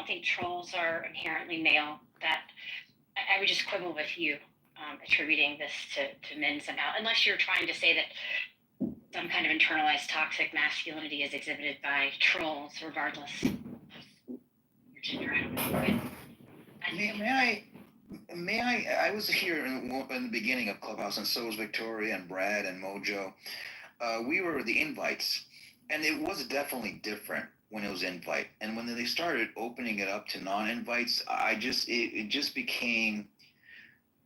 don't think trolls are inherently male. That I would just quibble with you attributing this to men somehow, unless you're trying to say that some kind of internalized toxic masculinity is exhibited by trolls, regardless of your gender. May I was here in the beginning of Clubhouse, and so was Victoria and Brad and Mojo. We were the invites, and it was definitely different when it was invite. And when they started opening it up to non-invites, it just became,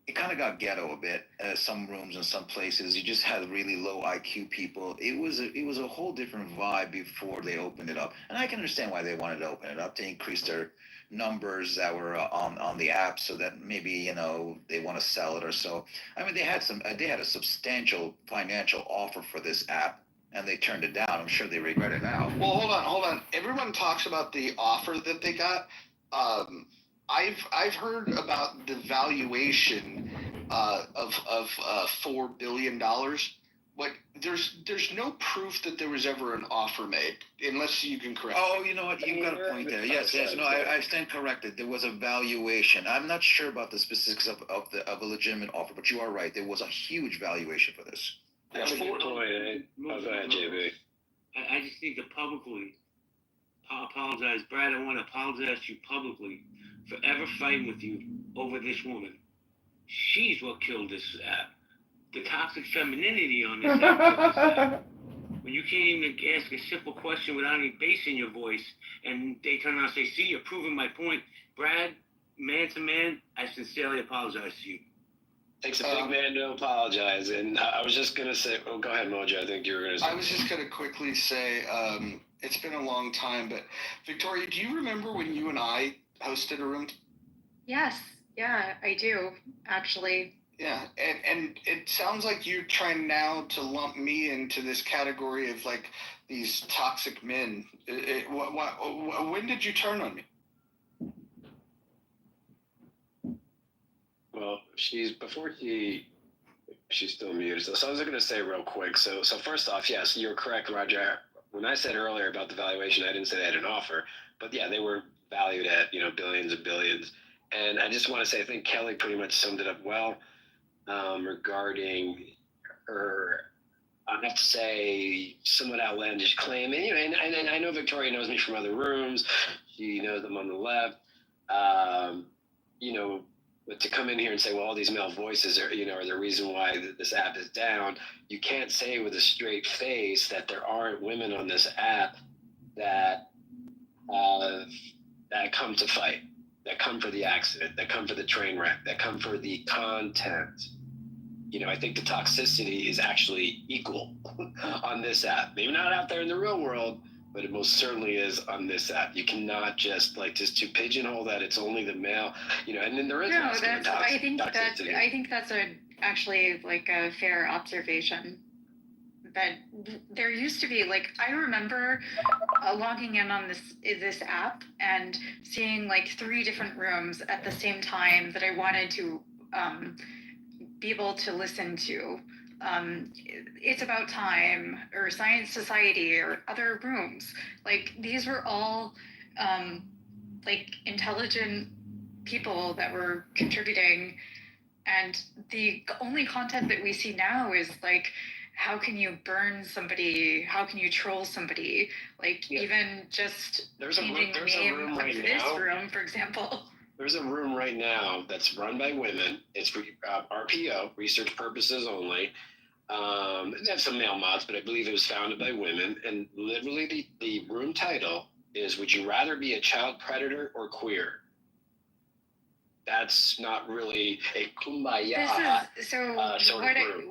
it kind of got ghetto a bit. Some rooms and some places, you just had really low IQ people. It was a whole different vibe before they opened it up. And I can understand why they wanted to open it up, to increase their numbers that were on the app, so that maybe they want to sell it or so. I mean, they had a substantial financial offer for this app, and they turned it down. I'm sure they regret it now. Well, hold on. Everyone talks about the offer that they got. I've heard about the valuation of $4 billion. But there's no proof that there was ever an offer made, unless you can correct. Oh, you know what? You've got a point there. Yes. No, I stand corrected. There was a valuation. I'm not sure about the specifics of a legitimate offer, but you are right. There was a huge valuation for this. That's a good point. Go ahead, JB. I just need to publicly apologize. Brad, I want to apologize to you publicly for ever fighting with you over this woman. She's what killed this app. The toxic femininity on this app. When you can't even ask a simple question without any bass in your voice, and they turn around and say, see, you're proving my point. Brad, man to man, I sincerely apologize to you. Takes a big man to apologize. And I was just going to say, go ahead, Mojo. I think you were going to say. I was just going to quickly say, it's been a long time, but Victoria, do you remember when you and I hosted a room? Yes. Yeah, I do, actually. Yeah, and it sounds like you're trying now to lump me into this category of like these toxic men. When did you turn on me? Well, she's still muted. So I was going to say real quick. So first off, yes, you're correct, Roger. When I said earlier about the valuation, I didn't say they had an offer, but yeah, they were valued at billions and billions. And I just want to say, I think Kelly pretty much summed it up well. Regarding her, I have to say, somewhat outlandish claim. And I know Victoria knows me from other rooms. She knows them on the left. But to come in here and say, well, all these male voices are the reason why this app is down. You can't say with a straight face that there aren't women on this app that come to fight, that come for the accident, that come for the train wreck, that come for the content. I think the toxicity is actually equal on this app. Maybe not out there in the real world, but it most certainly is on this app. You cannot just to pigeonhole that it's only the male, and then there is toxicity. I think that's actually like a fair observation. That there used to be, like, I remember logging in on this app and seeing like 3 different rooms at the same time that I wanted to be able to listen to. It's About Time or Science Society or other rooms. Like, these were all like intelligent people that were contributing, and the only content that we see now is like, how can you burn somebody? How can you troll somebody? Like, even just changing the name of this room, for example. There's a room right now that's run by women. It's for RPO, research purposes only. They have some male mods, but I believe it was founded by women. And literally the room title is, would you rather be a child predator or queer? That's not really a kumbaya.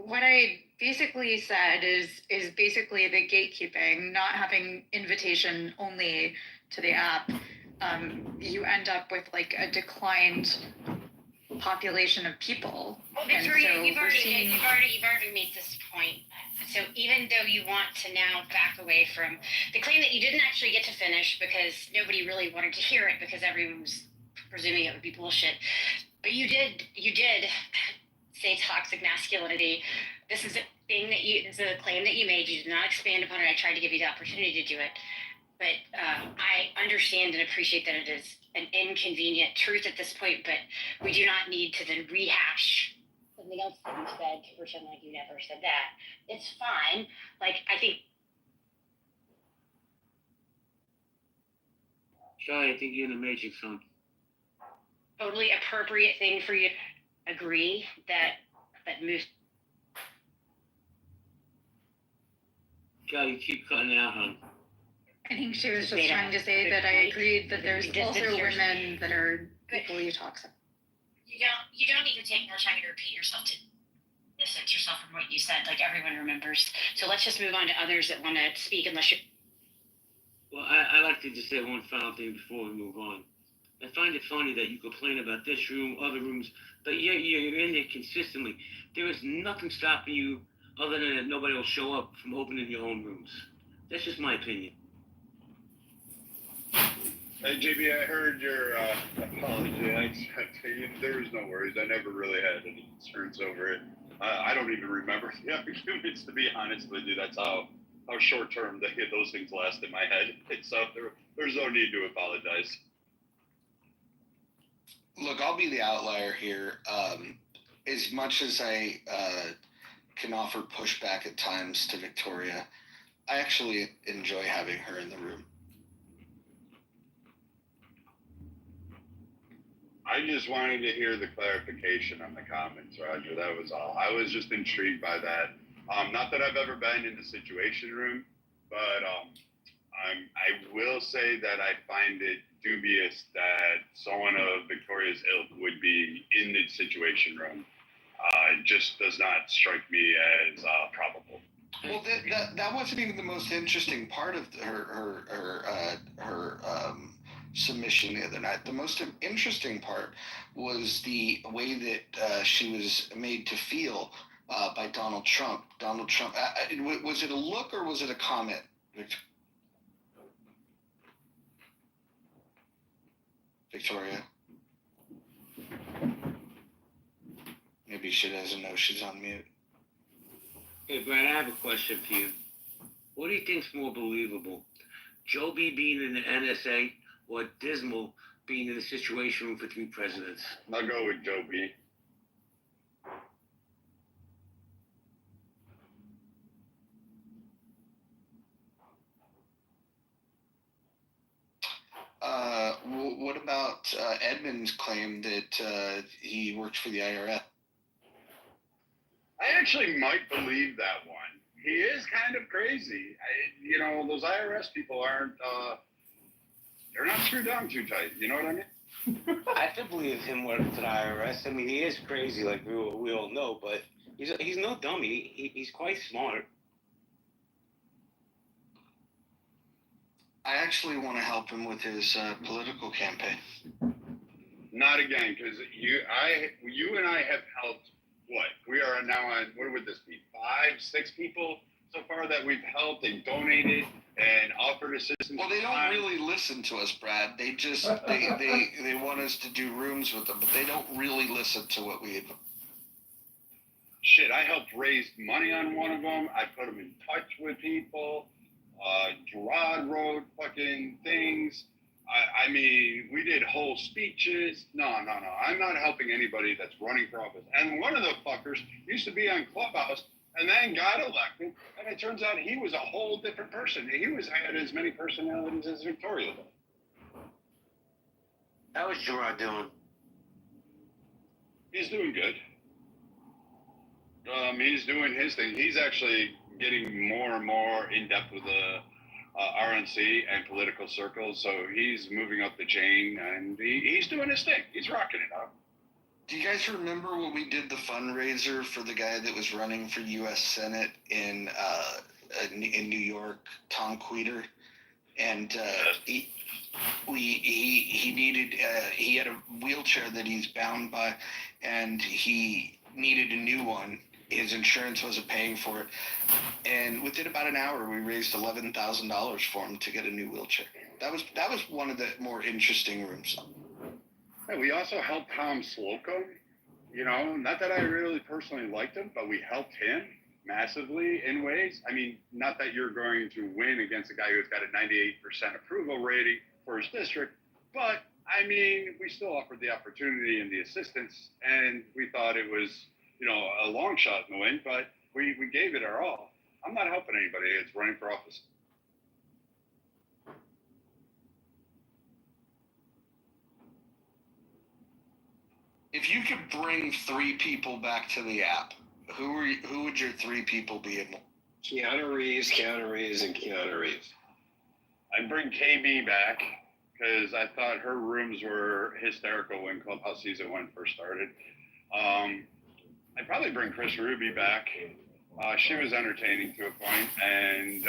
What I basically said is basically the gatekeeping, not having invitation only to the app. You end up with like a declined population of people. Well, Victoria, you've already made this point. So even though you want to now back away from the claim that you didn't actually get to finish because nobody really wanted to hear it because everyone was presuming it would be bullshit, but you did say toxic masculinity. This is a claim that you made. You did not expand upon it. I tried to give you the opportunity to do it. But I understand and appreciate that it is an inconvenient truth at this point, but we do not need to then rehash something else that you said to pretend like you never said that. It's fine. Like, I think Charlie, I think you're in the Matrix, son. totally appropriate thing for you to agree that moves. Charlie, you keep cutting out, hon. I think she was just Made trying to say that I agreed that there's Distance also yourself. women that are equally toxic. You don't need to take more time to repeat yourself to distance yourself from what you said. Like, everyone remembers. So let's just move on to others that want to speak, unless you. Well, I like to just say one final thing before we move on. I find it funny that you complain about this room, other rooms, but you're in there consistently. There is nothing stopping you other than that nobody will show up from opening your own rooms. That's just my opinion. Hey, JB, I heard your apology. There was no worries. I never really had any concerns over it. I don't even remember the arguments, to be honest with you. That's how short-term those things last in my head. So there's no need to apologize. Look, I'll be the outlier here. As much as I can offer pushback at times to Victoria, I actually enjoy having her in the room. I just wanted to hear the clarification on the comments, Roger. That was all. I was just intrigued by that. Not that I've ever been in the Situation Room, but I will say that I find it dubious that someone of Victoria's ilk would be in the Situation Room. It just does not strike me as probable. Well, that wasn't even the most interesting part of her submission the other night. The most interesting part was the way that she was made to feel by Donald Trump. Donald Trump, was it a look or was it a comment? Victoria? Maybe she doesn't know she's on mute. Hey, Brad, I have a question for you. What do you think's more believable? Joe B being in the NSA or Dismal being in the Situation Room for 3 presidents? I'll go with Joe B. What about Edmund's claim that he works for the IRS? I actually might believe that one. He is kind of crazy. Those IRS people aren't, they're not screwed down too tight. You know what I mean? I could believe him working for the IRS. I mean, he is crazy, like we all know, but he's no dummy. He's quite smart. I actually want to help him with his political campaign. Not again, because you and I have helped. What? We are now on. What would this be? 5, 6 people so far that we've helped and donated and offered assistance. Well, they don't really listen to us, Brad. They just they want us to do rooms with them, but they don't really listen to what we. Shit, I helped raise money on one of them. I put them in touch with people. Gerard wrote fucking things. I mean, we did whole speeches. No. I'm not helping anybody that's running for office. And one of the fuckers used to be on Clubhouse and then got elected. And it turns out he was a whole different person. He had as many personalities as Victoria did. How is Gerard doing? He's doing good. He's doing his thing. He's actually getting more and more in depth with the RNC and political circles. So he's moving up the chain and he's doing his thing. He's rocking it out. Do you guys remember when we did the fundraiser for the guy that was running for U.S. Senate in New York, Tom Queter? And he had a wheelchair that he's bound by, and he needed a new one. His insurance wasn't paying for it, and within about an hour, we raised $11,000 for him to get a new wheelchair. That was one of the more interesting rooms. And we also helped Tom Slocum. Not that I really personally liked him, but we helped him. massively in ways. I mean, not that you're going to win against a guy who's got a 98% approval rating for his district, but I mean, we still offered the opportunity and the assistance, and we thought it was, a long shot in the wind, but we gave it our all. I'm not helping anybody that's running for office. If you could bring 3 people back to the app, who would your 3 people be? Keanu Reeves, and Keanu Reeves. I'd bring KB back because I thought her rooms were hysterical when Clubhouse Season 1 first started. I'd probably bring Chris Ruby back. She was entertaining to a point, and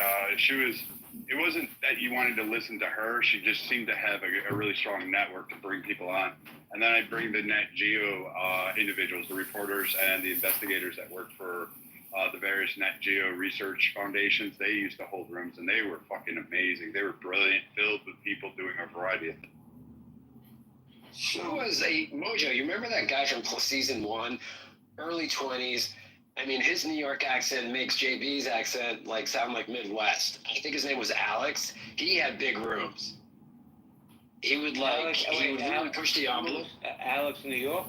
it wasn't that you wanted to listen to her. She just seemed to have a really strong network to bring people on. And then I'd bring the Net Geo individuals, the reporters and the investigators that work for the various Net Geo research foundations. They used to hold rooms, and they were fucking amazing. They were brilliant, filled with people doing a variety of things. Who was Mojo? You remember that guy from season 1, early 20s? I mean, his New York accent makes JB's accent sound like Midwest. I think his name was Alex. He had big rooms. He would really push the envelope. Alex New York?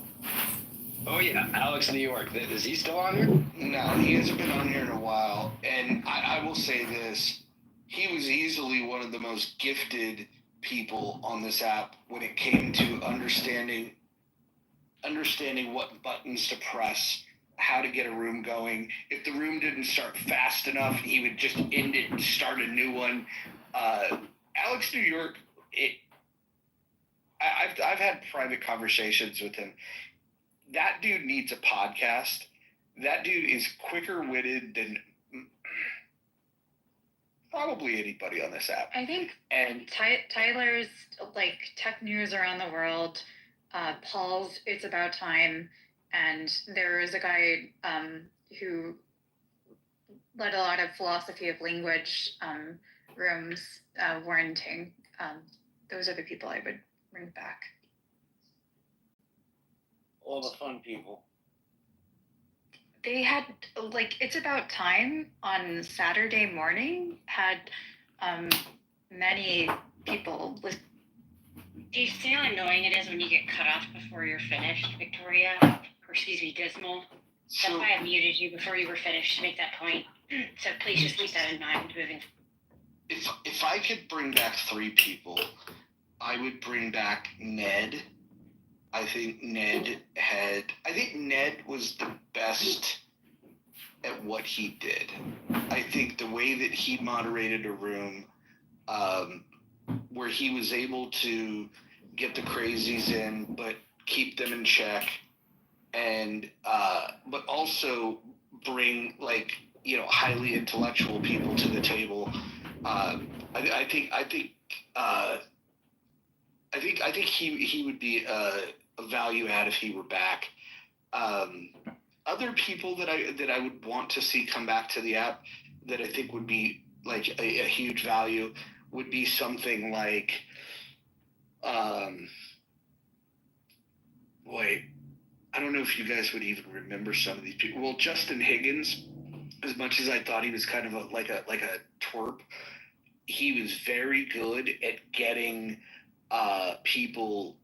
Oh yeah, Alex New York. Is he still on here? No, he hasn't been on here in a while. And I will say this: he was easily one of the most gifted people on this app when it came to understanding what buttons to press, how to get a room going. If the room didn't start fast enough, he would just end it and start a new one. Alex New York, I've had private conversations with him. That dude needs a podcast. That dude is quicker witted than probably anybody on this app. I think And Tyler's tech news around the world, Paul's It's About Time, and there is a guy who led a lot of philosophy of language rooms, warranting. Those are the people I would bring back. All the fun people. They had It's About Time on Saturday morning had many people listen. Do you see how annoying it is when you get cut off before you're finished, Victoria? Or excuse me, Dismal. That's why I muted you before you were finished to make that point. So please just keep that in mind moving. if I could bring back 3 people, I would bring back Ned. I think Ned was the best at what he did. I think the way that he moderated a room, where he was able to get the crazies in, but keep them in check, and but also bring highly intellectual people to the table. I think he would be a value add if he were back. Other people that I would want to see come back to the app that I think would be a huge value would be something like I don't know if you guys would even remember some of these people. Well, Justin Higgins, as much as I thought he was kind of like a twerp, he was very good at getting people.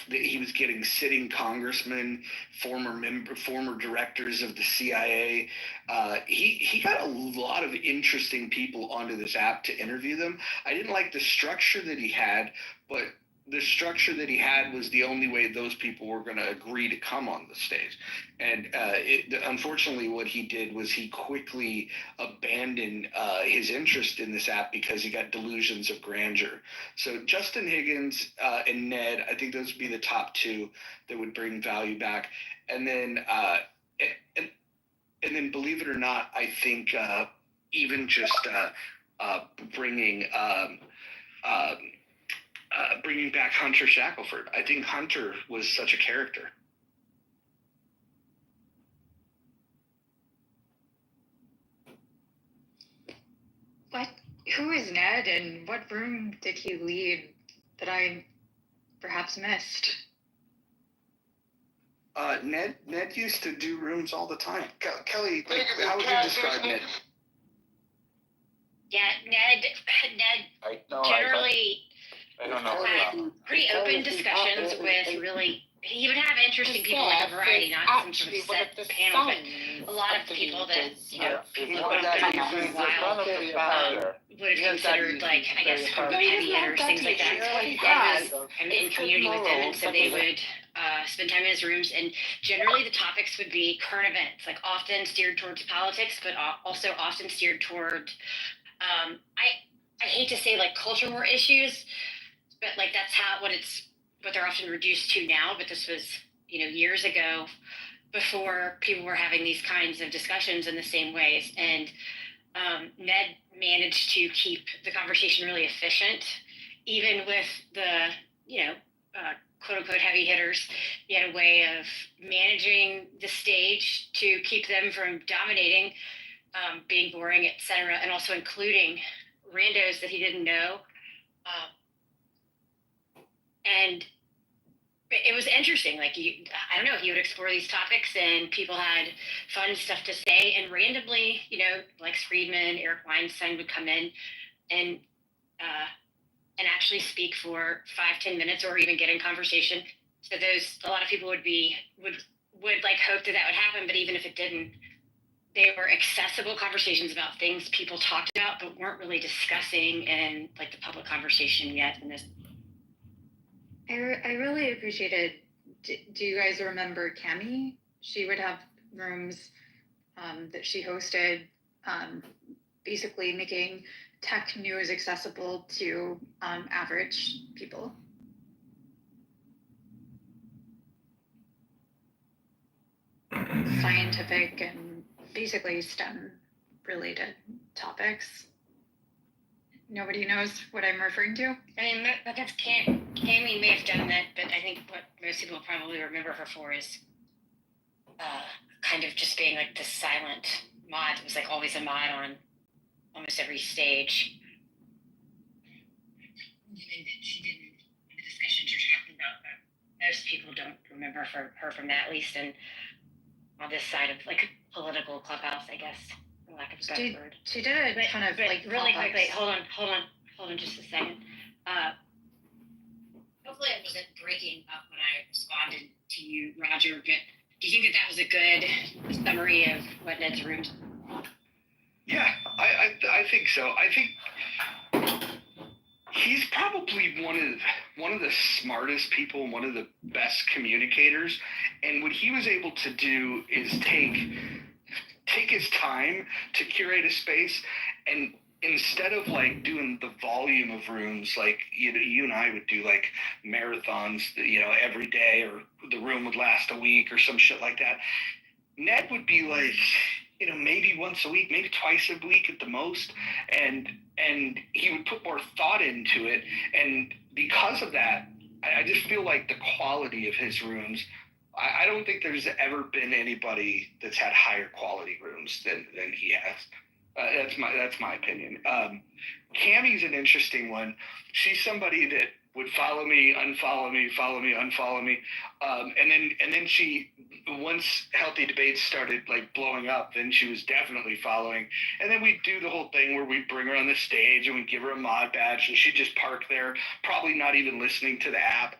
He was getting sitting congressmen, former directors of the CIA. He got a lot of interesting people onto this app to interview them. I didn't like the structure that he had, but the structure that he had was the only way those people were going to agree to come on the stage. And unfortunately, what he did was he quickly abandoned his interest in this app because he got delusions of grandeur. So Justin Higgins and Ned, I think those would be the top 2 that would bring value back. And then, and then, believe it or not, I think even just bringing back Hunter Shackelford. I think Hunter was such a character. Who is Ned, and what room did he lead that I perhaps missed? Ned used to do rooms all the time. Kelly, like, how would you describe Ned? Yeah, Ned generally I don't know. had pretty open discussions with really. He would have interesting people, like a variety, not some sort of set panel, but a lot of people that people who have been around for a while would have considered, like, I guess, heavy hitters, things like that. Ned was in community with them, and so they would spend time in his rooms, and generally the topics would be current events, like often steered towards politics, but also often steered toward I hate to say like culture war issues, but like that's what they're often reduced to now. But this was years ago, before people were having these kinds of discussions in the same ways. And Ned managed to keep the conversation really efficient, even with the quote unquote heavy hitters. He had a way of managing the stage to keep them from dominating, being boring, etc., and also including randos that he didn't know. And it was interesting. Like, I don't know, he would explore these topics and people had fun stuff to say. And randomly, Lex Friedman, Eric Weinstein would come in and actually speak for 5-10 minutes or even get in conversation. So a lot of people would like hope that would happen, but even if it didn't, they were accessible conversations about things people talked about but weren't really discussing in like the public conversation yet. In this, I really appreciated. Do you guys remember Cami? She would have rooms that she hosted, basically making tech news accessible to average people. Scientific and basically STEM related topics. Nobody knows what I'm referring to? I mean, that's Cami may have done that, but I think what most people probably remember her for is kind of just being like the silent mod. It was like always a mod on almost every stage. She didn't, the discussions you're talking about, most people don't remember her from that, at least on this side of like political clubhouse, I guess, for lack of a better word. She did a ton of like really quickly. Hold on, just a second. Hopefully, I wasn't breaking up when I responded to you, Roger. But do you think that was a good summary of what Ned's rooms? Yeah, I think so. I think he's probably one of the smartest people, one of the best communicators, and what he was able to do is take his time to curate a space, and instead of like doing the volume of rooms like you and I would do, like marathons, every day, or the room would last a week or some shit like that, Ned would be like, maybe once a week, maybe twice a week at the most, and he would put more thought into it. And because of that, I just feel like the quality of his rooms, I don't think there's ever been anybody that's had higher quality rooms than he has. That's my opinion. Cammie's an interesting one. She's somebody that would follow me, unfollow me, follow me, unfollow me, and then she, once Healthy Debates started like blowing up, then she was definitely following. And then we'd do the whole thing where we'd bring her on the stage and we'd give her a mod badge, and she'd just park there, probably not even listening to the app.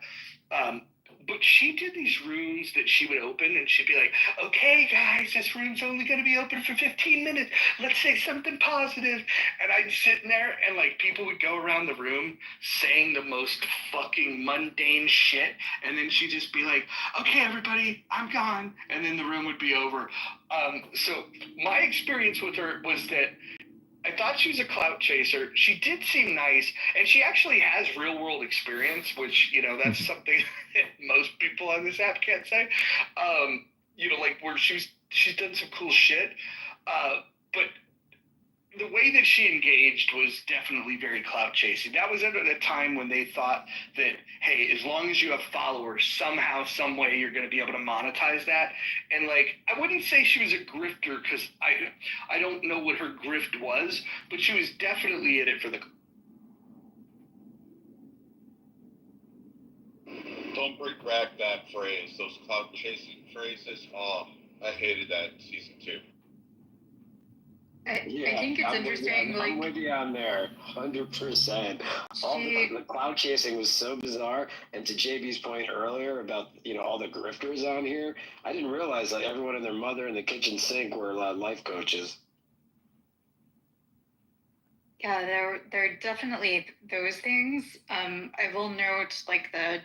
But she did these rooms that she would open, and she'd be like, okay, guys, this room's only going to be open for 15 minutes. Let's say something positive. And I'd sit in there, and like people would go around the room saying the most fucking mundane shit. And then she'd just be like, okay, everybody, I'm gone. And then the room would be over. So my experience with her was that I thought she was a clout chaser. She did seem nice, and she actually has real world experience, which, that's something that most people on this app can't say. Like where she's done some cool shit. But the way that she engaged was definitely very clout chasing. That was at a time when they thought that, hey, as long as you have followers, somehow, some way, you're going to be able to monetize that. And like, I wouldn't say she was a grifter, because I don't know what her grift was, but she was definitely in it for the. don't bring back that phrase. Those clout chasing phrases. Oh, I hated that in season 2. I think it's interesting. I'm with you on there, 100%. The cloud chasing was so bizarre. And to JB's point earlier about all the grifters on here, I didn't realize like everyone and their mother in the kitchen sink were life coaches. Yeah, there are definitely those things. I will note like a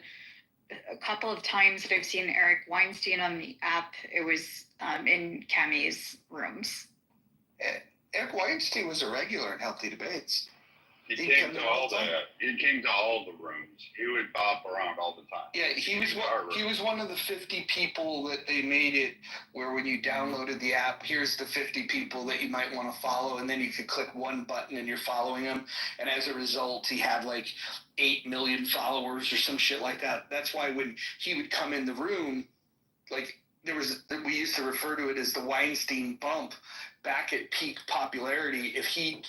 couple of times that I've seen Eric Weinstein on the app, it was in Cammy's rooms. Eric Weinstein was a regular in Healthy Debates. He came to all the rooms. He would bop around all the time. Yeah, he was one of the 50 people that they made it where when you downloaded the app, here's the 50 people that you might want to follow, and then you could click one button and you're following him. And as a result, he had like 8 million followers or some shit like that. That's why when he would come in the room, like we used to refer to it as the Weinstein bump. Back at peak popularity, if he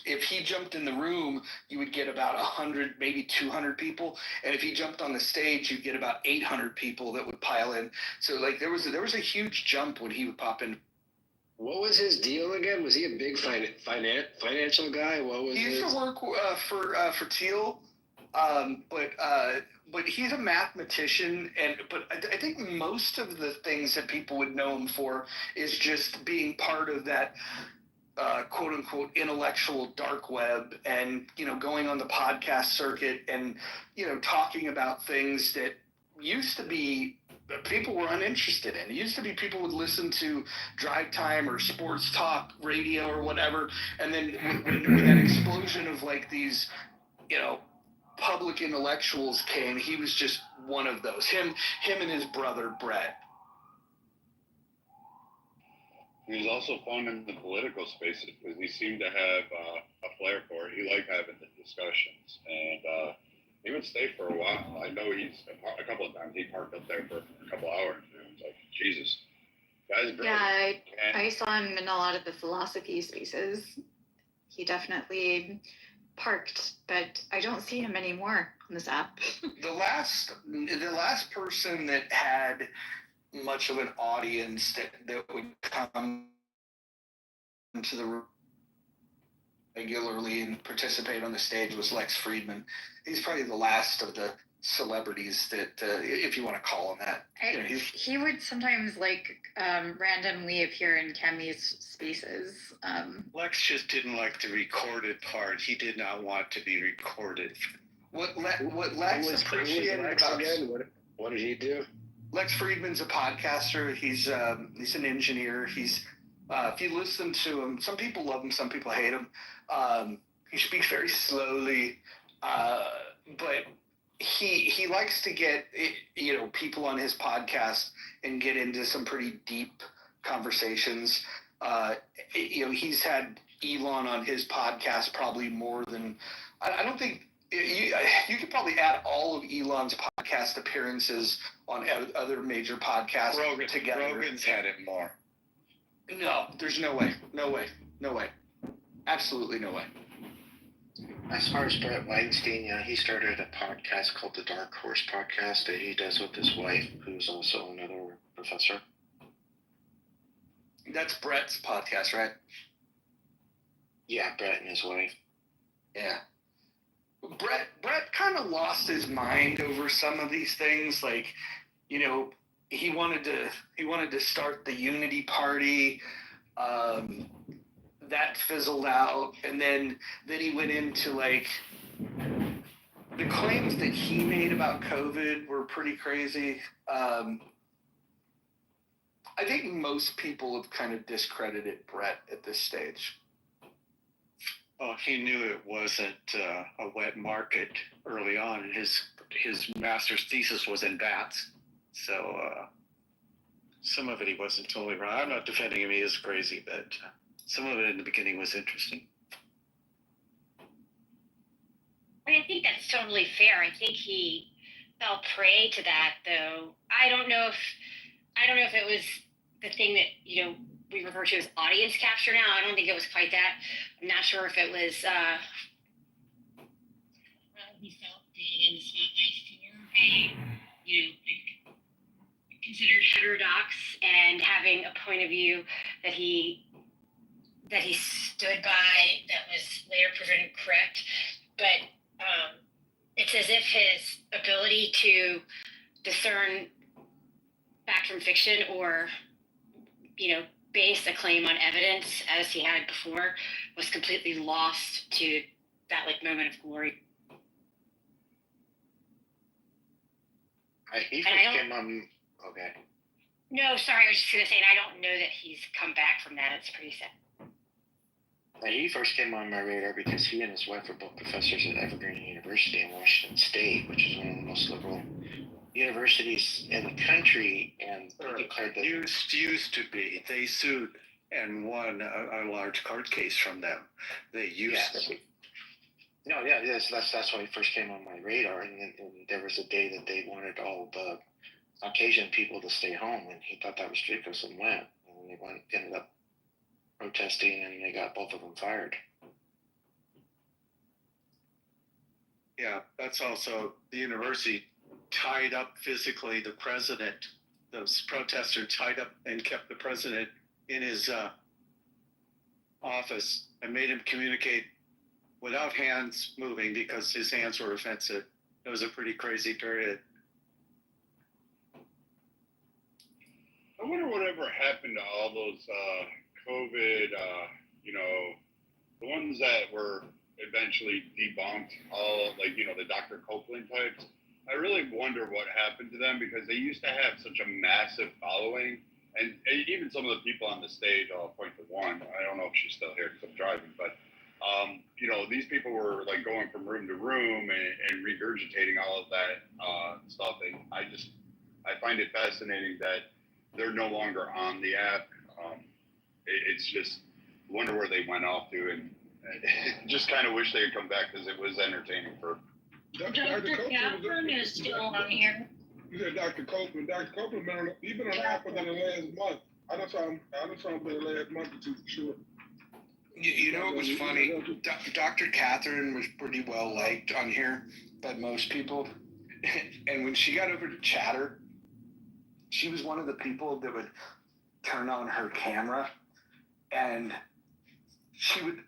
jumped in the room, you would get about 100, maybe 200 people, and if he jumped on the stage, you'd get about 800 people that would pile in. So like there was a huge jump when he would pop in. What was his deal again? Was he a big financial guy? What was he used to work for Teal, but he's a mathematician, but I think most of the things that people would know him for is just being part of that quote unquote intellectual dark web, and going on the podcast circuit and talking about things that used to be people were uninterested in. It used to be people would listen to drive time or sports talk radio or whatever, and then when that explosion of like these public intellectuals came, he was just one of those. Him and his brother Brett. He was also fun in the political spaces because he seemed to have a flair for it. He liked having the discussions, and he would stay for a while. I know a couple of times he parked up there for a couple hours. And it was like, Jesus, guy's brilliant. Yeah, I saw him in a lot of the philosophy spaces. He definitely parked, but I don't see him anymore on this app. The last person that had much of an audience that would come to the room regularly and participate on the stage was Lex Friedman. He's probably the last of the celebrities that, if you want to call him that. He would sometimes randomly appear in Cammy's spaces. Lex just didn't like the recorded part. He did not want to be recorded. What Lex appreciated about what did he do? Lex Friedman's a podcaster. He's an engineer. He's if you listen to him, some people love him, some people hate him. He speaks very slowly, but he likes to get people on his podcast and get into some pretty deep conversations. He's had Elon on his podcast probably more than I don't think you could probably add all of Elon's podcast appearances on other major podcasts together. Rogan's had it more. No, there's no way. Absolutely no way. As far as Brett Weinstein, he started a podcast called the Dark Horse Podcast that he does with his wife, who's also another professor. That's Brett's podcast, right? Yeah, Brett and his wife. Yeah. Brett kind of lost his mind over some of these things. Like, he wanted to start the Unity Party. That fizzled out, and then he went into the claims that he made about COVID were pretty crazy. I think most people have kind of discredited Brett at this stage. Well, he knew it wasn't a wet market early on, and his master's thesis was in bats. So some of it he wasn't totally right. I'm not defending him; he is crazy, but some of it in the beginning was interesting. I think that's totally fair. I think he fell prey to that, though. I don't know if it was the thing that we refer to as audience capture now. I don't think it was quite that. I'm not sure if it was he felt being in the spotlight fear. considered heterodox and having a point of view that he stood by that was later proven correct. But it's as if his ability to discern fact from fiction, or base a claim on evidence as he had before, was completely lost to that moment of glory. He first came on. Okay. No, sorry, I was just gonna say, and I don't know that he's come back from that. It's pretty sad. He first came on my radar because he and his wife were both professors at Evergreen University in Washington State, which is one of the most liberal universities in the country, and they declared that used to be. They sued and won a large court case from them. They used to be. No, yeah, yes, that's why he first came on my radar, and there was a day that they wanted all the Caucasian people to stay home, and he thought that was ridiculous and went, and they ended up protesting, and they got both of them fired. Yeah, that's also the university tied up physically the president. Those protesters tied up and kept the president in his office and made him communicate without hands moving because his hands were offensive. It was a pretty crazy period. I wonder whatever happened to all those COVID, the ones that were eventually debunked, all the Dr. Copeland types. I really wonder what happened to them, because they used to have such a massive following, and even some of the people on the stage, I'll point to one, I don't know if she's still here because I'm driving, but these people were going from room to room and regurgitating all of that stuff, and I find it fascinating that they're no longer on the app. It's just wonder where they went off to, and just kind of wish they had come back, because it was entertaining for. Dr. Catherine is still on here. You said Dr. Copeland. Dr. Copeland been on the app within the last month. I just saw him within the last month or two for sure. You know what was funny? Dr. Catherine was pretty well liked on here by most people. And when she got over to Chatter, she was one of the people that would turn on her camera, and she would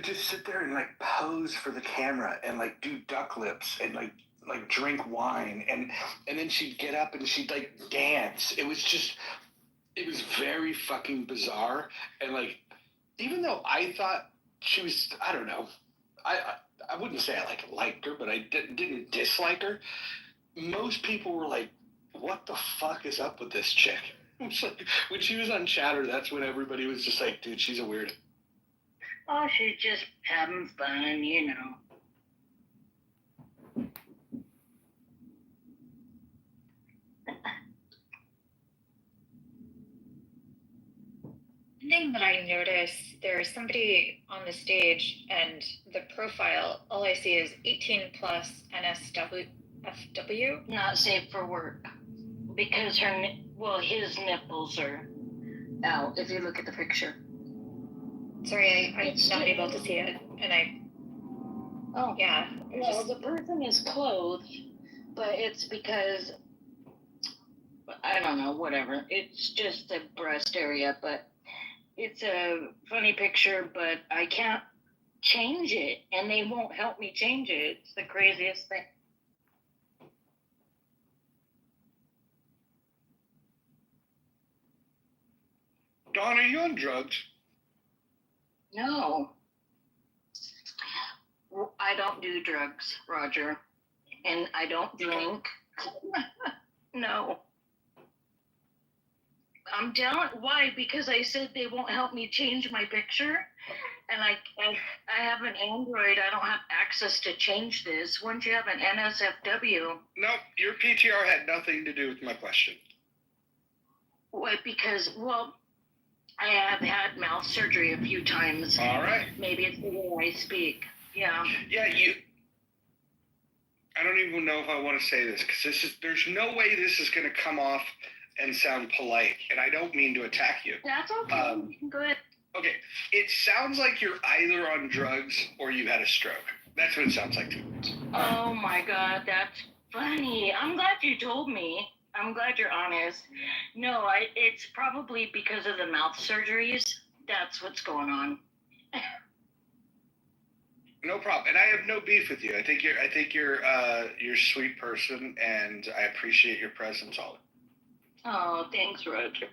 just sit there and pose for the camera and do duck lips and drink wine, and then she'd get up and she'd dance. It was very fucking bizarre. And even though I thought she was, I don't know, I wouldn't say I liked her, but I didn't dislike her. Most people were like, what the fuck is up with this chick? It was when she was on Chatter, that's when everybody was just like, dude, she's a weirdo. Oh, she's just having fun, The thing that I noticed, there's somebody on the stage, and the profile, all I see is 18 plus NSFW. Not safe for work, because his nipples are out, if you look at the picture. Sorry, I'm not able to see it, and Oh. Yeah. Well, the person is clothed, but it's because, I don't know, whatever. It's just the breast area, but it's a funny picture, but I can't change it, and they won't help me change it. It's the craziest thing. Dawn, are you on drugs? No. I don't do drugs, Roger. And I don't drink. No. I'm down. Why? Because I said they won't help me change my picture. And I have an Android. I don't have access to change this. Wouldn't you have an NSFW? No, your PTR had nothing to do with my question. What? Because, I have had mouth surgery a few times. All right. Maybe it's the way I speak. Yeah. Yeah, I don't even know if I want to say this, because there's no way this is going to come off and sound polite, and I don't mean to attack you. That's okay. Go ahead. Okay, it sounds like you're either on drugs or you had a stroke. That's what it sounds like to me. Oh my God, that's funny. I'm glad you told me. I'm glad you're honest. No, it's probably because of the mouth surgeries. That's what's going on. No problem, and I have no beef with you. I think you're a sweet person, and I appreciate your presence, Ollie. Oh, thanks, Roger.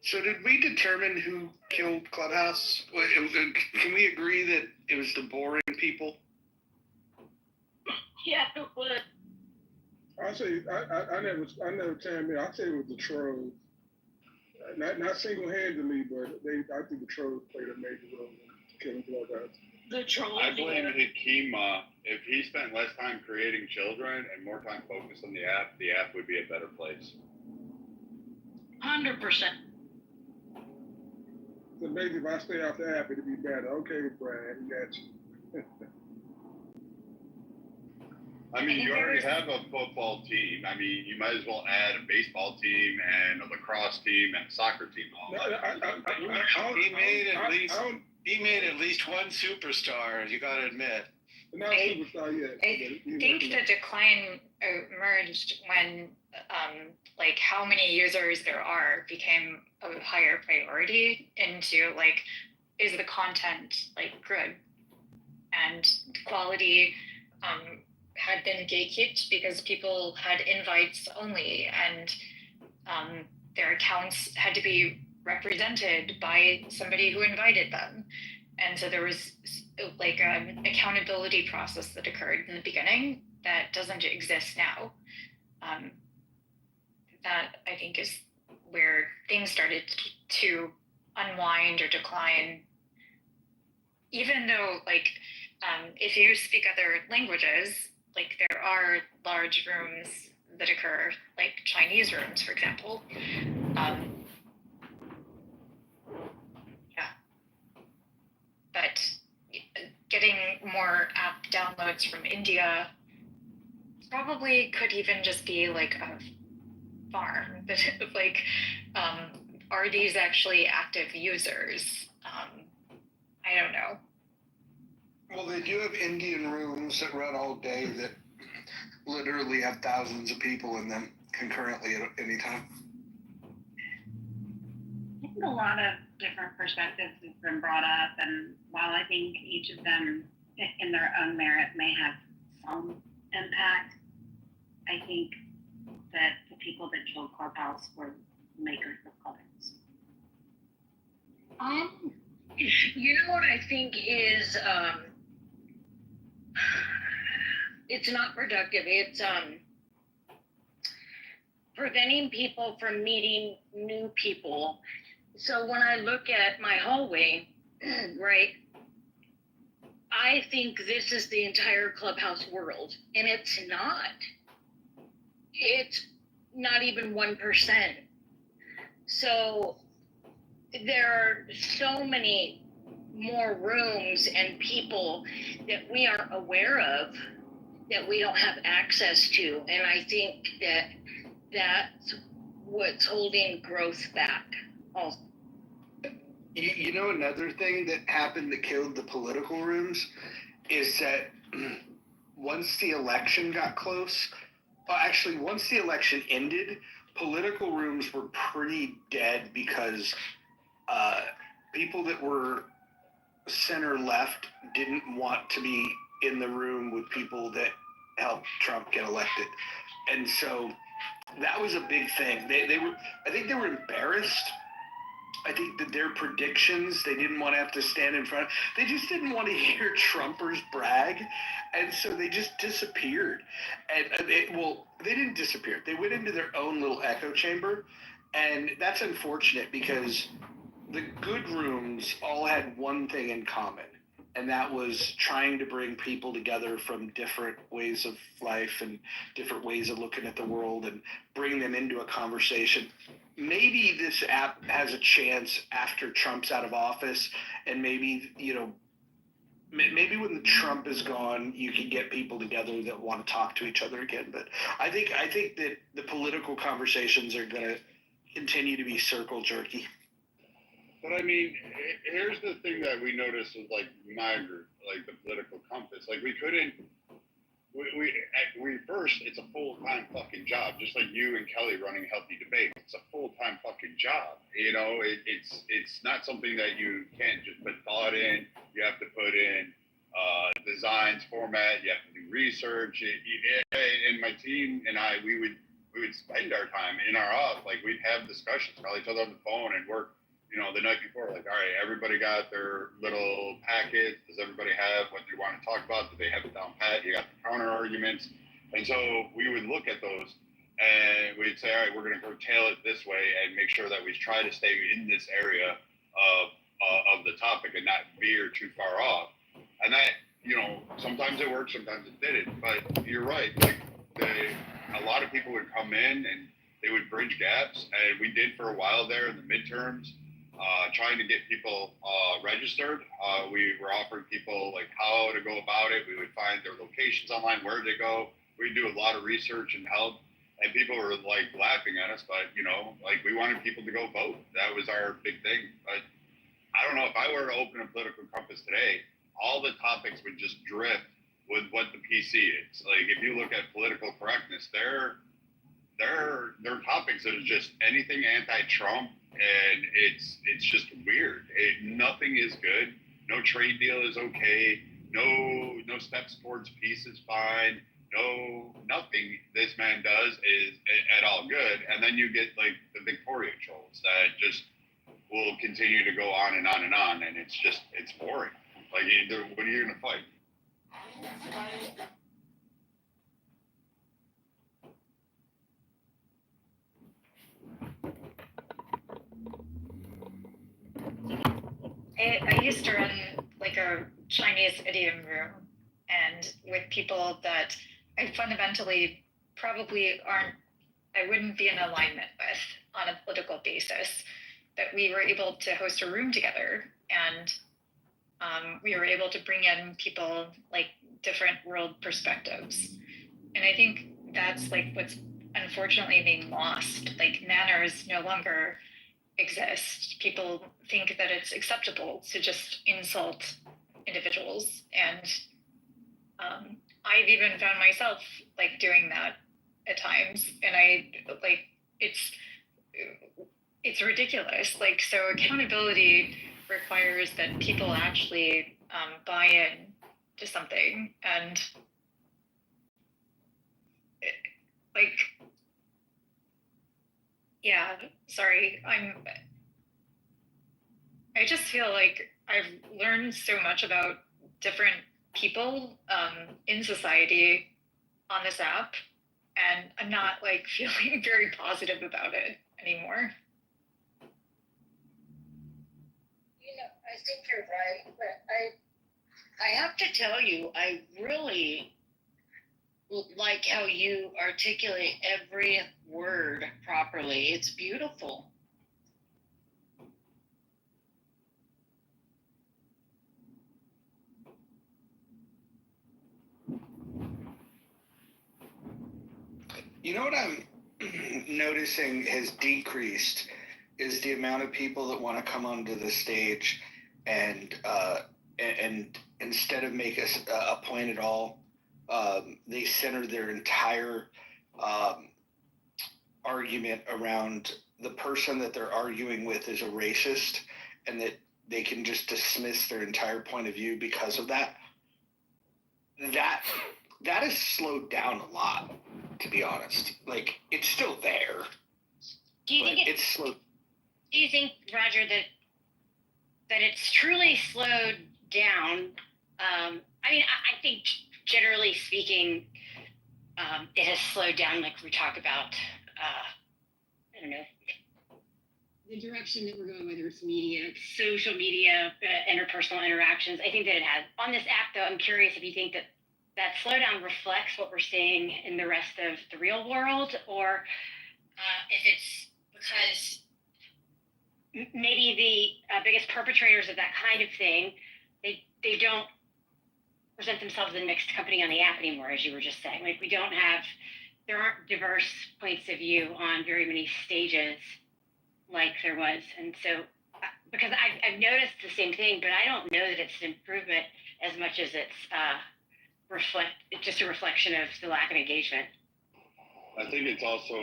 So did we determine who killed Clubhouse? Can we agree that it was the boring people? Yeah, it was. I say I never turned me. I say it was the trolls. Not single handedly, but I think the trolls played a major role in killing Clubhouse. The trolls. I blame Hikima. If he spent less time creating children and more time focused on the app would be a better place. 100%. So maybe if I stay off the app, it'd be better. Okay, Brian, got you. I mean, you already have a football team. I mean, you might as well add a baseball team and a lacrosse team and a soccer team. He made at least one superstar. You got to admit. Not superstar yet. I think the decline emerged when, like, how many users there are became a higher priority into, like, is the content, like, good? And quality had been gatekept because people had invites only, and their accounts had to be represented by somebody who invited them. And so there was like an accountability process that occurred in the beginning that doesn't exist now. That I think is where things started to unwind or decline. Even though, like, if you speak other languages, like there are large rooms that occur, like Chinese rooms, for example. But getting more app downloads from India probably could even just be like a farm. But like, are these actually active users? I don't know. Well, they do have Indian rooms that run all day that literally have thousands of people in them concurrently at any time. I think a lot of different perspectives have been brought up, and while I think each of them in their own merit may have some impact, I think that the people that killed Clubhouse were makers of Clubhouse. You know what I think is it's not productive. It's preventing people from meeting new people. So when I look at my hallway, right, I think this is the entire Clubhouse world, and it's not. It's not even 1%. So there are so many more rooms and people that we aren't aware of, that we don't have access to. And I think that that's what's holding growth back also. You know, another thing that happened that killed the political rooms is that once the election got close, actually once the election ended, political rooms were pretty dead because people that were center left didn't want to be in the room with people that helped Trump get elected. And so that was a big thing. They were, I think they were embarrassed. I think that their predictions, they didn't want to have to stand in front. They just didn't want to hear Trumpers brag. And so they just disappeared. And they didn't disappear. They went into their own little echo chamber. And that's unfortunate because the good rooms all had one thing in common. And that was trying to bring people together from different ways of life and different ways of looking at the world and bring them into a conversation. Maybe this app has a chance after Trump's out of office, and maybe, you know, maybe when Trump is gone, you can get people together that want to talk to each other again. But I think that the political conversations are going to continue to be circle jerky. But I mean, here's the thing that we noticed with like my group, like the political compass. Like we couldn't. We first, it's a full-time fucking job, just like you and Kelly running Healthy Debate. It's a full-time fucking job. You know, it's not something that you can't just put thought in. You have to put in designs, format. You have to do research. And my team and I, we would spend our time in our off, like we'd have discussions, call each other on the phone, and work. You know, the night before, like, all right, everybody got their little packet. Does everybody have what they want to talk about? Do they have it down pat? You got the counter arguments. And so we would look at those and we'd say, all right, we're going to curtail it this way and make sure that we try to stay in this area of the topic and not veer too far off. And that, you know, sometimes it worked, sometimes it didn't. But you're right. Like, a lot of people would come in and they would bridge gaps. And we did for a while there in the midterms. Trying to get people registered. We were offering people like how to go about it. We would find their locations online, where to go. We'd do a lot of research and help. And people were like laughing at us, but you know, like we wanted people to go vote. That was our big thing. But I don't know, if I were to open a political compass today, all the topics would just drift with what the PC is. Like if you look at political correctness, their topics is just anything anti-Trump. And it's just weird. Nothing is good. No trade deal is okay. No steps towards peace is fine. Nothing this man does is at all good. And then you get like the Victoria trolls that just will continue to go on and on and on. And it's boring. Like, when are you going to fight? I used to run like a Chinese idiom room, and with people that I fundamentally probably I wouldn't be in alignment with on a political basis, that we were able to host a room together, and we were able to bring in people like different world perspectives. And I think that's like what's unfortunately being lost. Like manners no longer exist. People think that it's acceptable to just insult individuals, and I've even found myself like doing that at times, and I like it's ridiculous. Like, so accountability requires that people actually buy in to something, and like, yeah, sorry, I just feel like I've learned so much about different people in society on this app, and I'm not like feeling very positive about it anymore. You know, I think you're right, but I have to tell you, I really like how you articulate every word properly. It's beautiful. You know what I'm noticing has decreased is the amount of people that want to come onto the stage and instead of make a point at all, they center their entire argument around the person that they're arguing with is a racist, and that they can just dismiss their entire point of view because of that. That has slowed down a lot, to be honest. Like, it's still there. Do you think it's slow? Do you think, Roger, that it's truly slowed down? I mean, I think generally speaking, it has slowed down. Like we talk about, I don't know, the direction that we're going, whether it's media, social media, interpersonal interactions. I think that it has. On this app, though, I'm curious if you think that slowdown reflects what we're seeing in the rest of the real world, or if it's because maybe the biggest perpetrators of that kind of thing, they don't present themselves in mixed company on the app anymore, as you were just saying. Like, there aren't diverse points of view on very many stages like there was. And so, because I've noticed the same thing, but I don't know that it's an improvement as much as it's just a reflection of the lack of engagement. I think it's also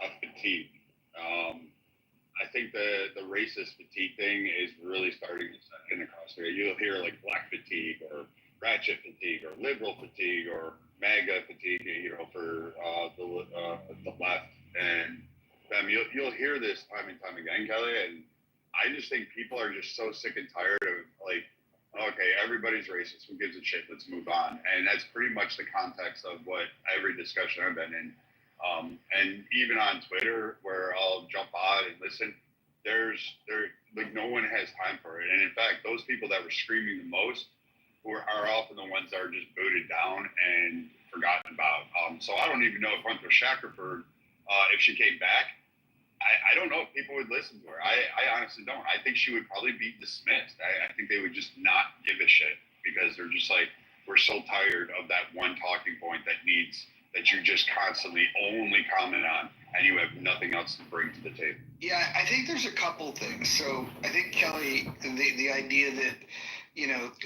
a fatigue. I think the racist fatigue thing is really starting to set in across there. You'll hear like black fatigue or ratchet fatigue or liberal fatigue or MAGA fatigue, for the left. And you'll hear this time and time again, Kelly. And I just think people are just so sick and tired of like, okay, everybody's racist. Who gives a shit? Let's move on. And that's pretty much the context of what every discussion I've been in. And even on Twitter, where I'll jump on and listen, no one has time for it. And in fact, those people that were screaming the most are often the ones that are just booted down and forgotten about. So I don't even know if Hunter Shackelford, if she came back, I don't know if people would listen to her. I honestly don't. I think she would probably be dismissed. I think they would just not give a shit because they're just like, we're so tired of that one talking point that you just constantly only comment on and you have nothing else to bring to the table. Yeah, I think there's a couple things. So I think, Kelly, the idea that,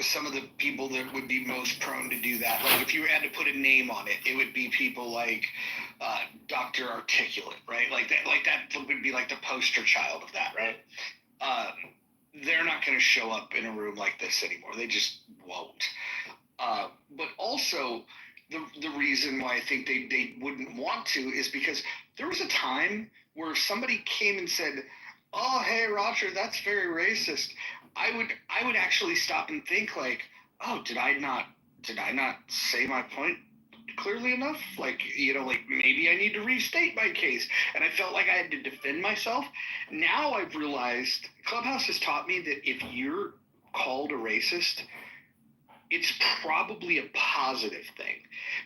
some of the people that would be most prone to do that, like if you had to put a name on it, it would be people like Dr. Articulate, right? Like that would be like the poster child of that, right? They're not going to show up in a room like this anymore. They just won't. But also, the reason why I think they wouldn't want to is because there was a time where somebody came and said, "Oh, hey, Roger, that's very racist." I would actually stop and think like, "Oh, did I not say my point clearly enough? Like, like maybe I need to restate my case." And I felt like I had to defend myself. Now I've realized Clubhouse has taught me that if you're called a racist, it's probably a positive thing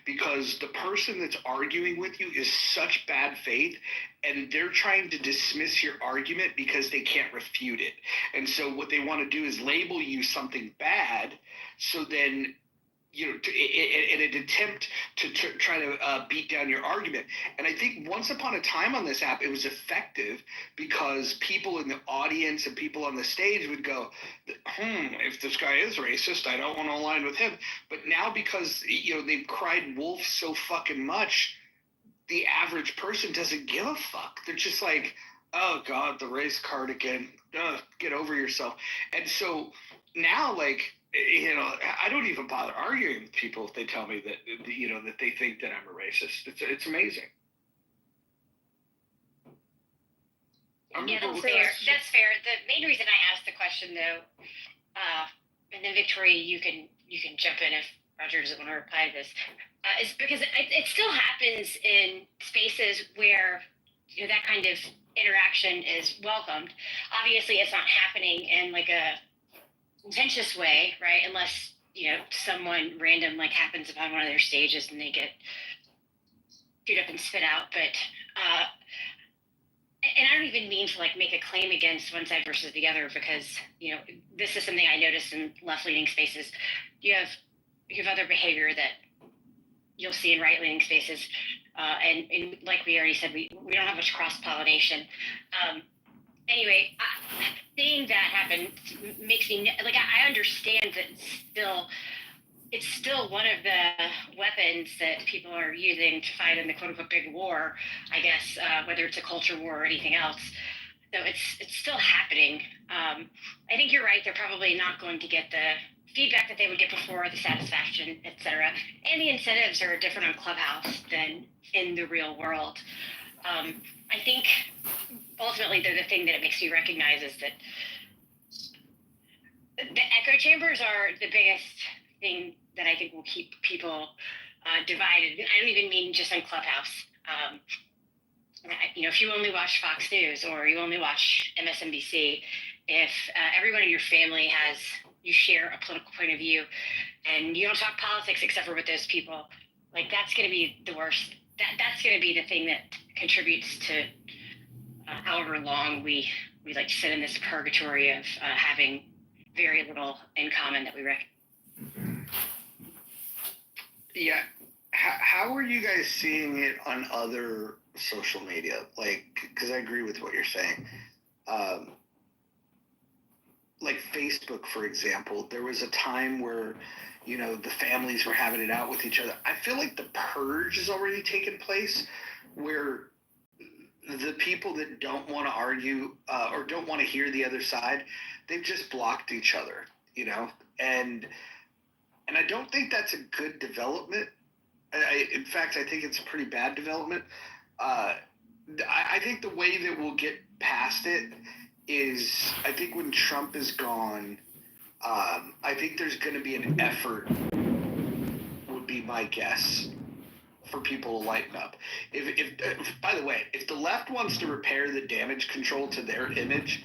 because the person that's arguing with you is such bad faith and they're trying to dismiss your argument because they can't refute it. And so what they want to do is label you something bad so then in an attempt to try to beat down your argument. And I think once upon a time on this app, it was effective because people in the audience and people on the stage would go, if this guy is racist, I don't want to align with him. But now because, they've cried wolf so fucking much, the average person doesn't give a fuck. They're just like, oh God, the race card again. Get over yourself. And so now, like, I don't even bother arguing with people if they tell me that, that they think that I'm a racist. It's amazing. Yeah, that's fair. That's fair. The main reason I asked the question, though, and then Victoria, you can jump in if Roger doesn't want to reply to this, is because it still happens in spaces where that kind of interaction is welcomed. Obviously, it's not happening in like a contentious way, right? Unless someone random like happens upon one of their stages and they get chewed up and spit out. But and I don't even mean to like make a claim against one side versus the other because this is something I notice in left-leaning spaces. You have other behavior that you'll see in right-leaning spaces, and like we already said, we don't have much cross-pollination. Anyway, seeing that happen makes me like I understand that it's still one of the weapons that people are using to fight in the quote-unquote big war, I guess, whether it's a culture war or anything else. So it's still happening. I think you're right. They're probably not going to get the feedback that they would get before, the satisfaction, etc. And the incentives are different on Clubhouse than in the real world. I think ultimately the thing that it makes me recognize is that the echo chambers are the biggest thing that I think will keep people divided. I don't even mean just on Clubhouse. If you only watch Fox News or you only watch MSNBC, if everyone in your family you share a political point of view and you don't talk politics except for with those people, like that's going to be the worst. That's going to be the thing that contributes to however long we like sit in this purgatory of having very little in common that we recognize. Yeah, how are you guys seeing it on other social media? Like, because I agree with what you're saying. Like Facebook, for example, there was a time where, the families were having it out with each other. I feel like the purge has already taken place, where the people that don't want to argue or don't want to hear the other side, they've just blocked each other, and I don't think that's a good development. In fact, I think it's a pretty bad development. I think the way that we'll get past it is, I think when Trump is gone, I think there's going to be an effort, would be my guess, for people to lighten up. If by the way, if the left wants to repair the damage control to their image,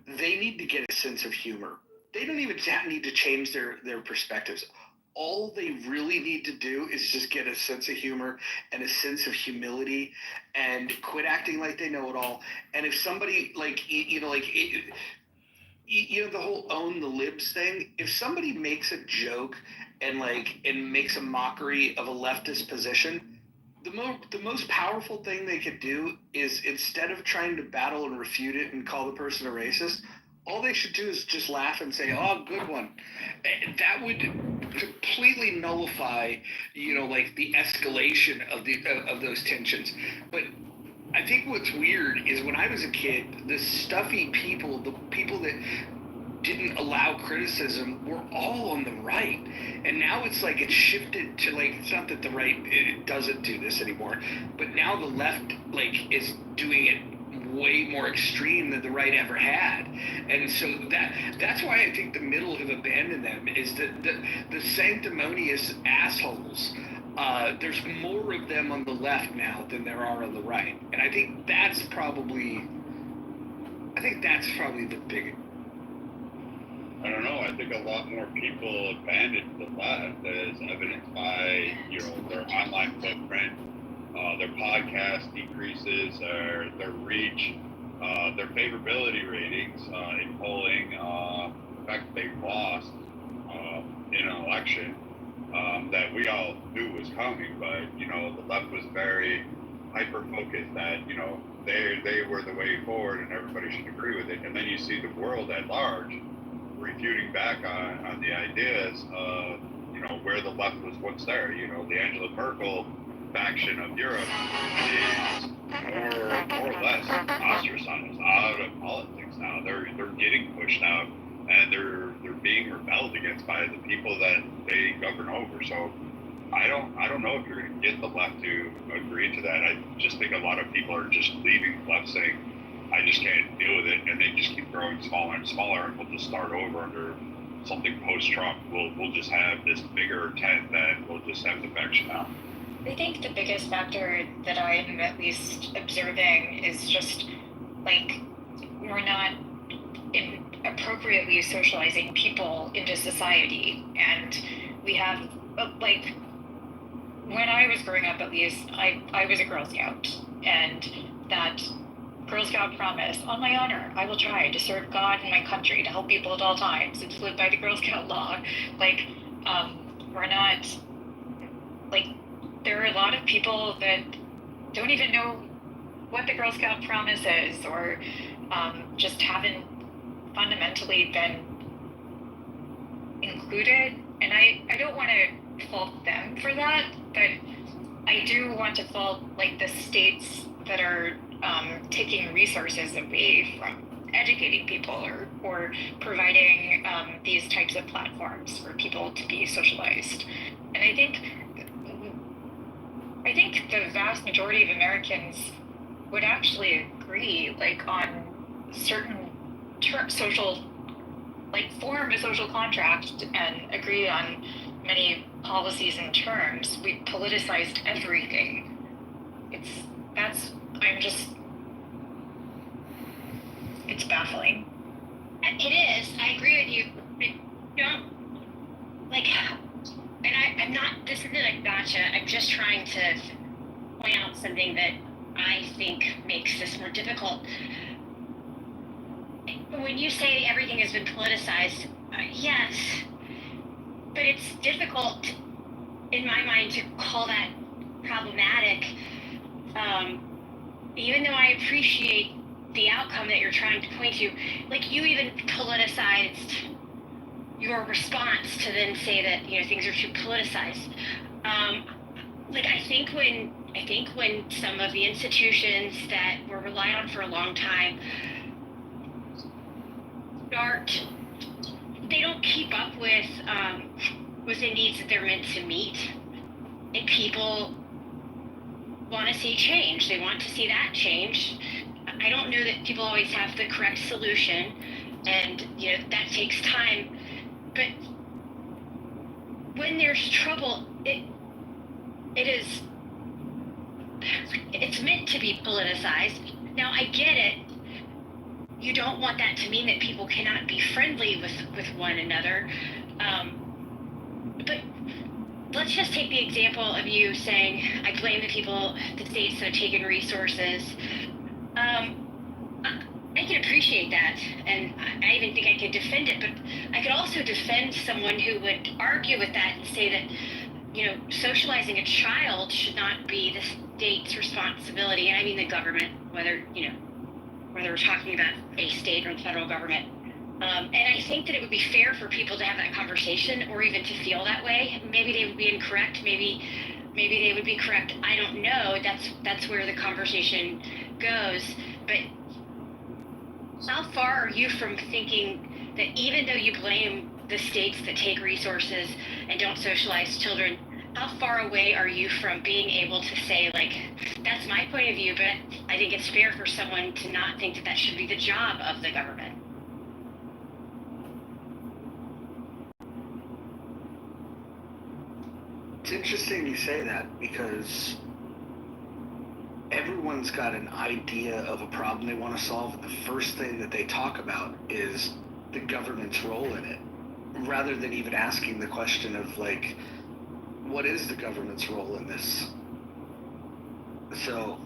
they need to get a sense of humor. They don't even need to change their perspectives. All they really need to do is just get a sense of humor and a sense of humility, and quit acting like they know it all. And if somebody the whole own the libs thing, if somebody makes a joke and makes a mockery of a leftist position, the most powerful thing they could do is, instead of trying to battle and refute it and call the person a racist, all they should do is just laugh and say, "Oh, good one." That would completely nullify, the escalation of those tensions. But I think what's weird is, when I was a kid, the stuffy people, the people that didn't allow criticism, were all on the right. And now it's like it's shifted to, it's not that the right it doesn't do this anymore, but now the left is doing it way more extreme than the right ever had. And so that's why I think the middle have abandoned them, is that the sanctimonious assholes, there's more of them on the left now than there are on the right. And I think that's probably the big. I don't know. I think a lot more people abandoned the left, as evidenced by their online footprint, their podcast decreases, their reach, their favorability ratings in polling. In fact, they lost in an election that we all knew was coming, but the left was very hyper focused that they were the way forward and everybody should agree with it. And then you see the world at large refuting back on the ideas of where the left was once there. The Angela Merkel faction of Europe is more or less ostracized out of politics now. They're getting pushed out, and they're being rebelled against by the people that they govern over. So I don't know if you're going to get the left to agree to that. I just think a lot of people are just leaving the left, saying, I just can't deal with it, and they just keep growing smaller and smaller, and we'll just start over under something post-Trump. We'll just have this bigger tent that we'll just have the faction out. I think the biggest factor that I'm at least observing is just we're not appropriately socializing people into society, and we have when I was growing up, at least I was a Girl Scout, and that Girl Scout promise, on my honor, I will try to serve God and my country, to help people at all times, and to live by the Girl Scout law. We're not, there are a lot of people that don't even know what the Girl Scout promise is, or just haven't fundamentally been included. And I don't want to fault them for that, but I do want to fault the states that are taking resources away from educating people, or providing these types of platforms for people to be socialized. And I think the vast majority of Americans would actually agree, on certain social, form a social contract, and agree on many policies and terms. We politicized everything. It's baffling. It is. I agree with you. I'm not, this isn't a gotcha. I'm just trying to point out something that I think makes this more difficult. When you say everything has been politicized, yes, but it's difficult in my mind, to call that problematic, even though I appreciate the outcome that you're trying to point to, like you even politicized your response to then say that, you know, things are too politicized. Like I think when some of the institutions that were relied on for a long time they don't keep up with the needs that they're meant to meet, and people want to see change. They want to see that change. I don't know that people always have the correct solution, and you know that takes time. But when there's trouble, it's meant to be politicized. Now I get it. You don't want that to mean that people cannot be friendly with one another. But let's just take the example of you saying, I blame the states that have taken resources. I can appreciate that, and I even think I could defend it, but I could also defend someone who would argue with that and say that, you know, socializing a child should not be the state's responsibility, and I mean the government, whether we're talking about a state or the federal government. And I think that it would be fair for people to have that conversation, or even to feel that way. Maybe they would be incorrect. Maybe they would be correct. I don't know. That's where the conversation goes. But how far are you from thinking that even though you blame the states that take resources and don't socialize children, how far away are you from being able to say, like, that's my point of view, but I think it's fair for someone to not think that that should be the job of the government? It's interesting you say that, because everyone's got an idea of a problem they want to solve, and the first thing that they talk about is the government's role in it, rather than even asking the question of, like, what is the government's role in this? So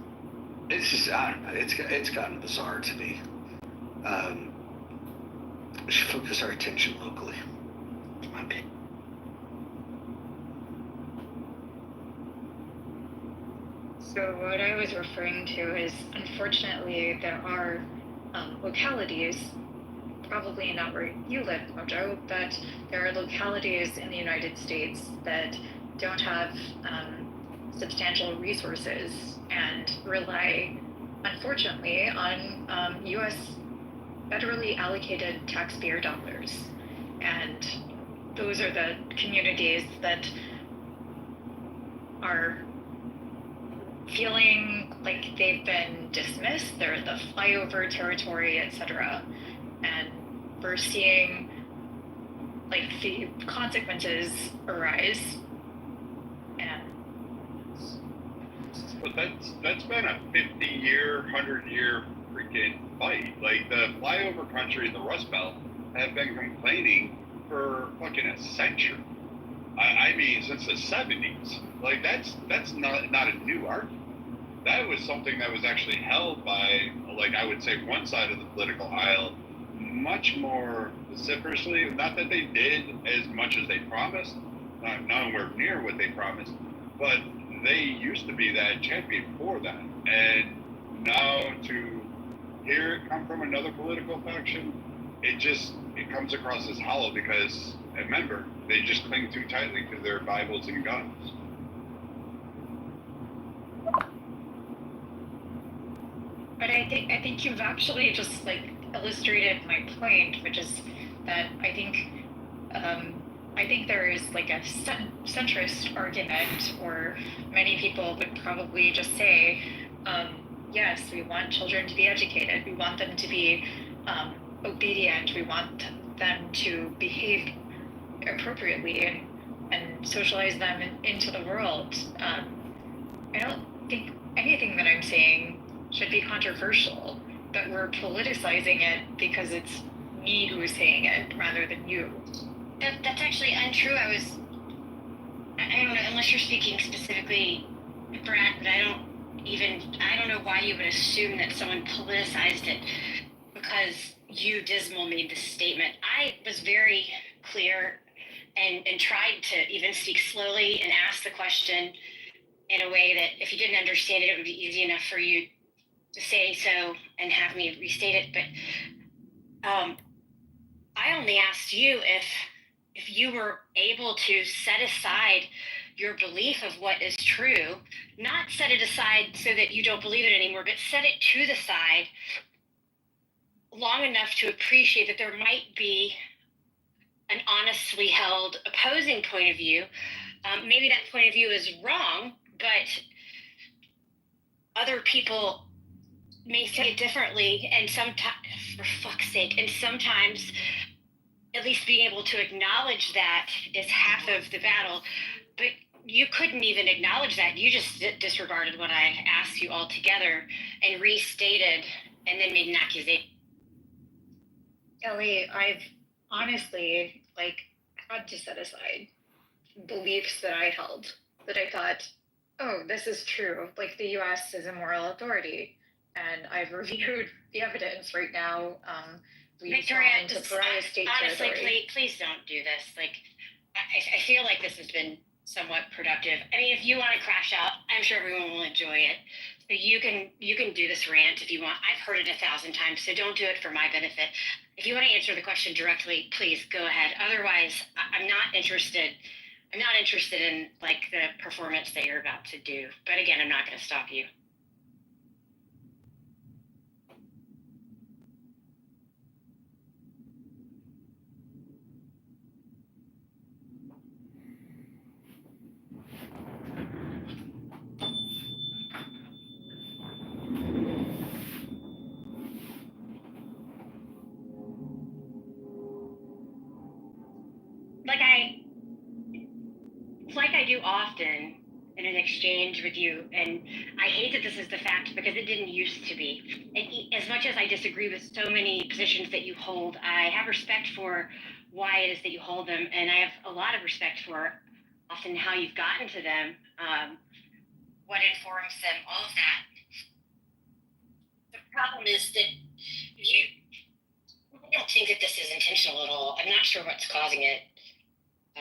it's just, I don't know, it's gotten bizarre to me. We should focus our attention locally. My opinion. So what I was referring to is, unfortunately, there are localities, probably not where you live, Mojo, but there are localities in the United States that don't have substantial resources and rely, unfortunately, on U.S. federally allocated taxpayer dollars. And those are the communities that are feeling like they've been dismissed. They're the flyover territory, etc. And we're seeing like the consequences arise. And but that's been a 50-year, 100-year freaking fight. Like the flyover country, the Rust Belt, have been complaining for fucking a century. I mean, since the 70s. Like that's not a new argument. That was something that was actually held by, like, I would say one side of the political aisle much more vociferously. Not that they did as much as they promised, not nowhere near what they promised, but they used to be that champion for that. And now to hear it come from another political faction, it comes across as hollow, because remember, they just cling too tightly to their Bibles and guns. But I think you've actually just like illustrated my point, which is that I think there is like a centrist argument, or many people would probably just say, yes, we want children to be educated, we want them to be obedient, we want them to behave appropriately and socialize them into the world. I don't think anything that I'm saying should be controversial, but we're politicizing it because it's me who is saying it rather than you. That's actually untrue. I don't know, unless you're speaking specifically, Brad, but I don't know why you would assume that someone politicized it because you, Dismal, made this statement. I was very clear and tried to even speak slowly and ask the question in a way that if you didn't understand it, it would be easy enough for you to say so and have me restate it. But I only asked you if you were able to set aside your belief of what is true, not set it aside so that you don't believe it anymore, but set it to the side long enough to appreciate that there might be an honestly held opposing point of view. Maybe that point of view is wrong, but other people may say it differently, and sometimes, for fuck's sake, and sometimes at least being able to acknowledge that is half of the battle. But you couldn't even acknowledge that. You just disregarded what I asked you altogether and restated and then made an accusation. Ellie, I've honestly had to set aside beliefs that I held, that I thought, oh, this is true. Like the U.S. is a moral authority, and I've reviewed the evidence right now. Victoria, into Pariah State honestly, territory. please don't do this. Like, I feel like this has been somewhat productive. I mean, if you want to crash out, I'm sure everyone will enjoy it. So you can do this rant if you want. I've heard it 1,000 times, so don't do it for my benefit. If you want to answer the question directly, please go ahead. Otherwise, I'm not interested. I'm not interested in like the performance that you're about to do. But again, I'm not going to stop you. Like I do often in an exchange with you, and I hate that this is the fact because it didn't used to be. And as much as I disagree with so many positions that you hold, I have respect for why it is that you hold them, and I have a lot of respect for often how you've gotten to them, what informs them, all of that. The problem is that I don't think that this is intentional at all. I'm not sure what's causing it.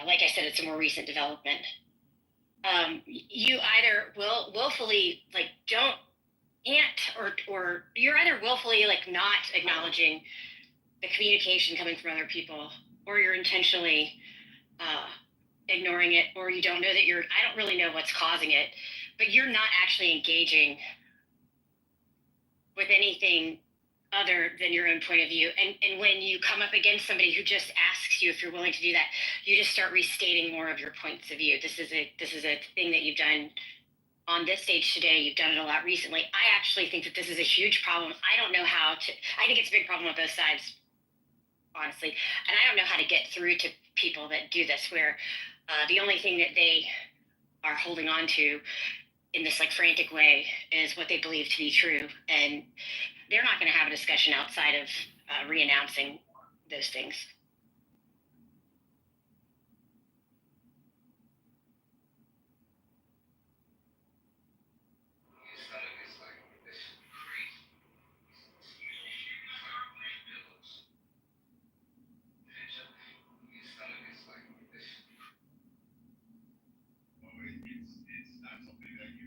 Like I said, it's a more recent development. You either willfully can't, or you're either willfully not acknowledging the communication coming from other people, or you're intentionally ignoring it, or you don't know that I don't really know what's causing it, but you're not actually engaging with anything other than your own point of view. And when you come up against somebody who just asks you if you're willing to do that, you just start restating more of your points of view. This is a thing that you've done on this stage today. You've done it a lot recently. I actually think that this is a huge problem. I don't know how to. I think it's a big problem on both sides, honestly. And I don't know how to get through to people that do this, where the only thing that they are holding on to in this frantic way is what they believe to be true, and they're not going to have a discussion outside of re-announcing those things.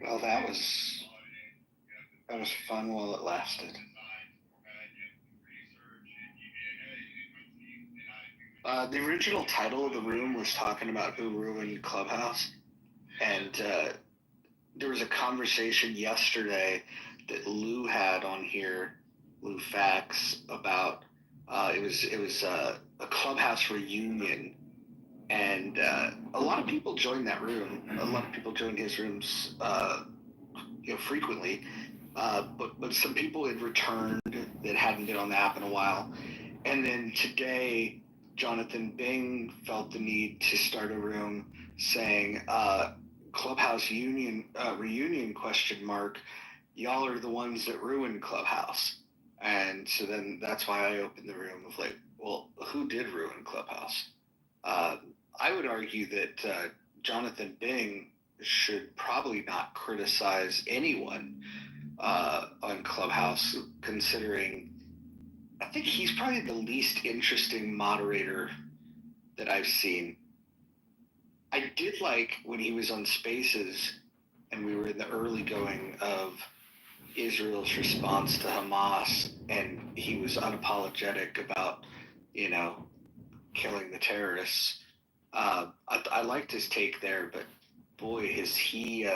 Well, that was fun while it lasted. The original title of the room was talking about who ruined Clubhouse, and there was a conversation yesterday that Lou had on here, Lou Fax, about it was a Clubhouse reunion, and a lot of people joined that room. A lot of people joined his rooms, frequently, but some people had returned that hadn't been on the app in a while, and then today, Jonathan Bing felt the need to start a room saying, Clubhouse reunion, y'all are the ones that ruined Clubhouse. And so then that's why I opened the room of well, who did ruin Clubhouse? I would argue that Jonathan Bing should probably not criticize anyone on Clubhouse, considering I think he's probably the least interesting moderator that I've seen. I did like when he was on Spaces, and we were in the early going of Israel's response to Hamas, and he was unapologetic about, killing the terrorists. I liked his take there, but boy, is he.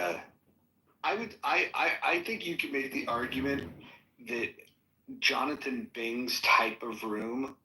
I think you could make the argument that Jonathan Bing's type of room